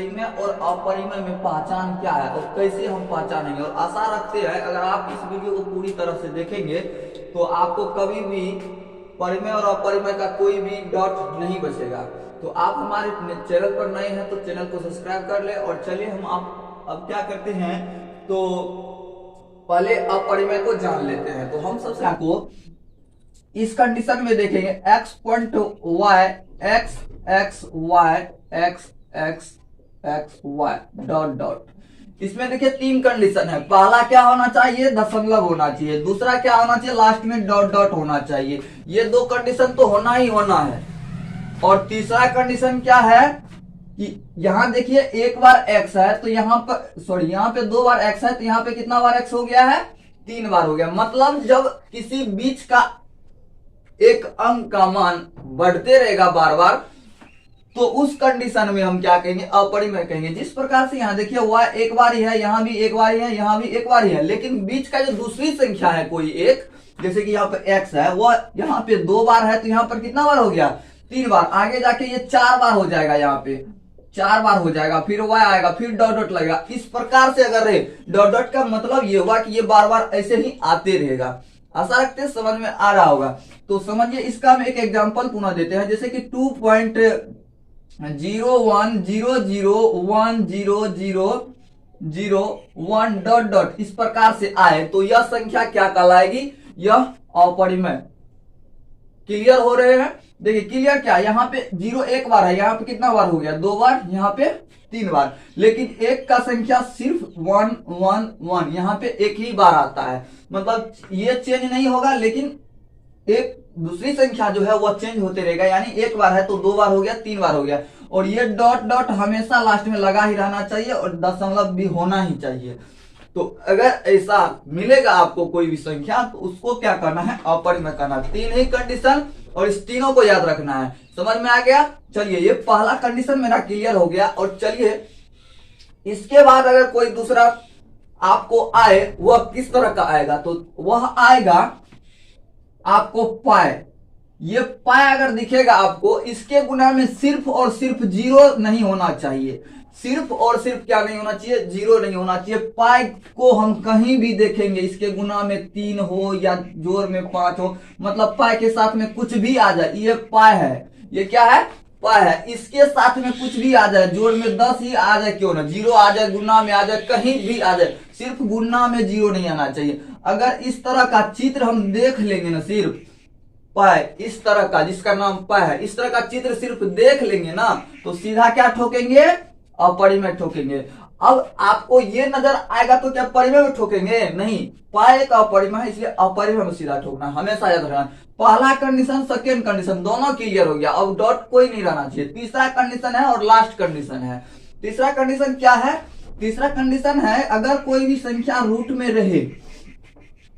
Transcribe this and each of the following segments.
परिमेय और अपरिमेय में पहचान क्या है और कैसे हम पहचानेंगे। और आशा रखते हैं अगर आप इस वीडियो को पूरी तरह से देखेंगे तो आपको कभी भी परिमेय और अपरिमेय का कोई भी डाउट नहीं बचेगा। तो आप हमारे चैनल पर नए हैं तो चैनल को सब्सक्राइब कर ले। और चलिए हम आप अब क्या करते हैं, तो पहले अपरिमेय को जान लेते हैं। तो हम सबसे आपको इस कंडीशन में देखेंगे x point y x x y x x x y dot dot. इसमें देखिए तीन कंडीशन है। पहला क्या होना चाहिए, दशमलव होना चाहिए। दूसरा क्या होना चाहिए, लास्ट में डॉट डॉट होना चाहिए। ये दो कंडीशन तो होना ही होना है। और तीसरा कंडीशन क्या है कि यहां देखिए एक बार x है तो यहाँ पर यहाँ पे दो बार x है तो यहाँ पे कितना बार x हो गया है, 3 बार हो गया। मतलब जब किसी बीच का एक अंक का मान बढ़ते रहेगा बार बार तो उस कंडीशन में हम क्या कहेंगे, अपरिमेय कहेंगे। जिस प्रकार से यहाँ देखिए y एक बार ही है, यहाँ भी एक बार ही है, यहाँ भी एक बार ही है, लेकिन बीच का जो दूसरी संख्या है कोई एक, जैसे कि यहाँ पे x है, वो यहाँ पे 2 बार है तो यहाँ पर कितना बार हो गया, 3 बार। आगे जाके ये 4 बार हो जाएगा, यहाँ पे 4 बार हो जाएगा, फिर y आएगा, फिर डॉट डॉट लगेगा। इस प्रकार से अगर रहे डॉट डॉट का मतलब ये हुआ कि ये बार बार ऐसे ही आते रहेगा। आशा रखते हैं समझ में आ रहा होगा। तो समझिए इसका हम एक एग्जांपल पुनः देते हैं, जैसे कि 2.010010001 डॉट डॉट इस प्रकार से आए तो यह संख्या क्या कहलाएगी, यह अपरिमेय। क्लियर हो रहे हैं। देखिए क्लियर क्या, यहाँ पे 0 एक बार है, यहाँ पे कितना बार हो गया, 2 बार, यहाँ पे 3 बार। लेकिन एक का संख्या सिर्फ 1 1 1 यहाँ पे एक ही बार आता है। मतलब ये चेंज नहीं होगा, लेकिन एक दूसरी संख्या जो है वो चेंज होते रहेगा। यानी एक बार है तो 2 बार हो गया, 3 बार हो गया। और ये डॉट डॉट हमेशा लास्ट में लगा ही रहना चाहिए और दशमलव भी होना ही चाहिए। तो अगर ऐसा मिलेगा आपको कोई भी संख्या तो उसको क्या करना है, अपरिमेय करना। 3 ही कंडीशन और इस तीनों को याद रखना है। समझ में आ गया। चलिए ये पहला कंडीशन मेरा क्लियर हो गया। और चलिए इसके बाद अगर कोई दूसरा आपको आए, वह किस तरह का आएगा, तो वह आएगा आपको पाए। ये पाए अगर दिखेगा आपको, इसके गुना में सिर्फ और सिर्फ 0 नहीं होना चाहिए। सिर्फ और सिर्फ क्या नहीं होना चाहिए, 0 नहीं होना चाहिए। पाई को हम कहीं भी देखेंगे, इसके गुना में 3 हो या जोड़ में 5 हो, मतलब पाई के साथ में कुछ भी आ जाए, ये पाई है। ये क्या है, पाई है। इसके साथ में कुछ भी आ जाए, जोड़ में 10 ही आ जाए क्यों ना, 0 आ जाए, गुना में आ जाए, कहीं भी आ जाए, सिर्फ गुना में 0 नहीं आना चाहिए। अगर इस तरह का चित्र हम देख लेंगे ना, सिर्फ पाई इस तरह का, जिसका नाम पाई है, इस तरह का चित्र सिर्फ देख लेंगे ना तो सीधा क्या ठोकेंगे, अपरिमेय ठोकेंगे। अब आपको ये नजर आएगा तो क्या परिमेय में ठोकेंगे, नहीं। पाई एक अपरिमेय है, इसलिए अपरिमेय में सीधा ठोकना, हमेशा याद रखना। पहला कंडीशन, सेकेंड कंडीशन दोनों क्लियर हो गया। अब डॉट कोई नहीं रहना चाहिए। तीसरा कंडीशन है और लास्ट कंडीशन है। तीसरा कंडीशन क्या है, तीसरा कंडीशन है अगर कोई भी संख्या रूट में रहे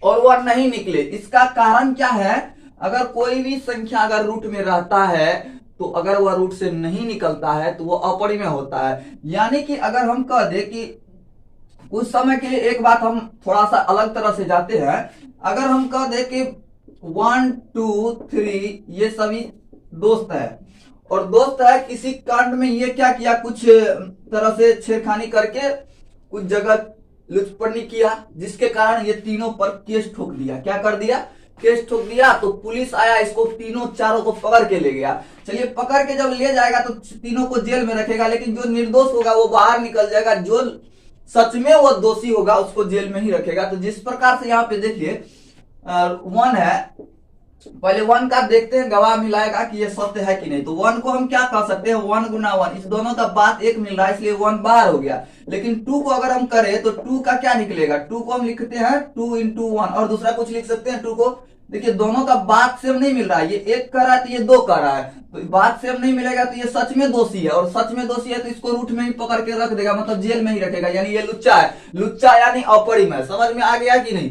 और वह नहीं निकले। इसका कारण क्या है, अगर कोई भी संख्या अगर रूट में रहता है तो अगर वह रूट से नहीं निकलता है तो वो अपरिमेय होता है। यानी कि अगर हम कह दे कि कुछ समय के लिए, एक बात हम थोड़ा सा अलग तरह से जाते हैं, अगर हम कह दे कि 1 2 3 ये सभी दोस्त है और दोस्त है, किसी कांड में ये क्या किया, कुछ तरह से छेड़खानी करके कुछ जगह लुचपनी किया, जिसके कारण ये तीनों पर केस ठोक दिया। क्या कर दिया, केस ठोक दिया। तो पुलिस आया, इसको तीनों चारों को पकड़ के ले गया। चलिए पकड़ के जब ले जाएगा तो तीनों को जेल में रखेगा, लेकिन जो निर्दोष होगा वो बाहर निकल जाएगा, जो सच में वो दोषी होगा उसको जेल में ही रखेगा। तो जिस प्रकार से यहाँ पे देखिए 1 है, पहले 1 का देखते हैं, गवाह मिलाएगा कि ये सत्य है कि नहीं। तो 1 को हम क्या कह सकते हैं, 1 गुना 1, इस दोनों का बात एक मिल रहा है इसलिए 1 बाहर हो गया। लेकिन 2 को अगर हम करें तो 2 का क्या निकलेगा, 2 को हम लिखते हैं 2 into 1 और दूसरा कुछ लिख सकते हैं 2 को। देखिए दोनों का बात सेम नहीं मिल रहा है, ये 1 कर रहा है तो ये 2 कर रहा है, तो बात सेम नहीं मिलेगा तो ये सच में दोषी है। और सच में दोषी है तो इसको रूट में ही पकड़ के रख देगा, मतलब जेल में ही रखेगा। यानी ये लुच्चा है, लुच्चा यानी अपरिमेय। समझ में आ गया कि नहीं,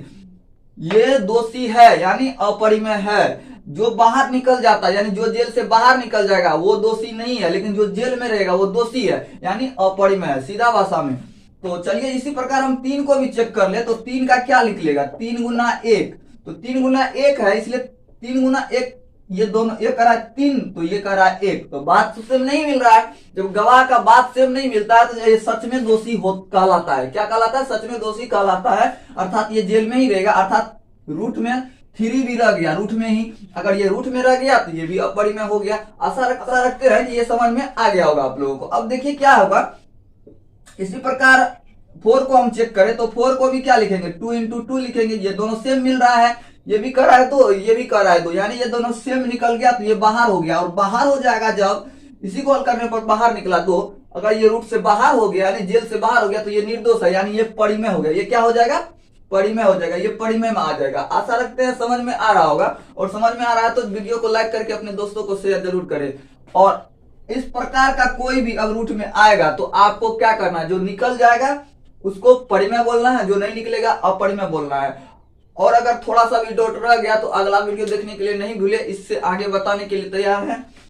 ये दोषी है यानी अपरिमेय है। जो बाहर निकल जाता है यानी जो जेल से बाहर निकल जाएगा वो दोषी नहीं है, लेकिन जो जेल में रहेगा वो दोषी है, यानी अपरिमेय है सीधा भाषा में। तो चलिए इसी प्रकार हम 3 को भी चेक कर ले। तो 3 का क्या निकलेगा, 3 गुना 1, तो 3 गुना 1 है, इसलिए 3 गुना 1 ये दोनों, ये कह रहा है 3 तो ये कह रहा है 1, तो बात सेम नहीं मिल रहा है। जब गवाह का बात सेम नहीं मिलता है तो ये सच में दोषी हो कहलाता है। क्या कहलाता है? सच में दोषी कहलाता है, अर्थात ये जेल में ही रहेगा। अर्थात रूट में 3 भी रह गया, रूट में ही। अगर ये रूट में रह गया तो ये भी अपरिमेय हो गया। आशा रखते हैं कि ये समझ में आ गया होगा आप लोगों को। अब देखिए क्या होगा, इसी प्रकार 4 को हम चेक करें तो 4 को भी क्या लिखेंगे, 2 इंटू 2 लिखेंगे। ये दोनों सेम मिल रहा है, ये भी कर रहा है 2, ये भी कर रहा है 2, यानी ये दोनों सेम निकल गया तो ये बाहर हो गया। और बाहर हो जाएगा जब इसी को हल करने पर बाहर निकला तो अगर ये रूट से बाहर हो गया यानी जेल से बाहर हो गया तो ये निर्दोष है, यानी ये परिमेय हो गया। ये क्या हो जाएगा? परिमेय हो जाएगा, ये परिमेय में आ जाएगा। आशा रखते हैं समझ में आ रहा होगा, और समझ में आ रहा है तो वीडियो को लाइक करके अपने दोस्तों को शेयर जरूर करें। और इस प्रकार का कोई भी अब रूट में आएगा तो आपको क्या करना है, जो निकल जाएगा उसको परिमेय बोलना है, जो नहीं निकलेगा अपरिमेय बोलना है। और अगर थोड़ा सा भी डाउट रह गया तो अगला वीडियो देखने के लिए नहीं भूले, इससे आगे बताने के लिए तैयार है।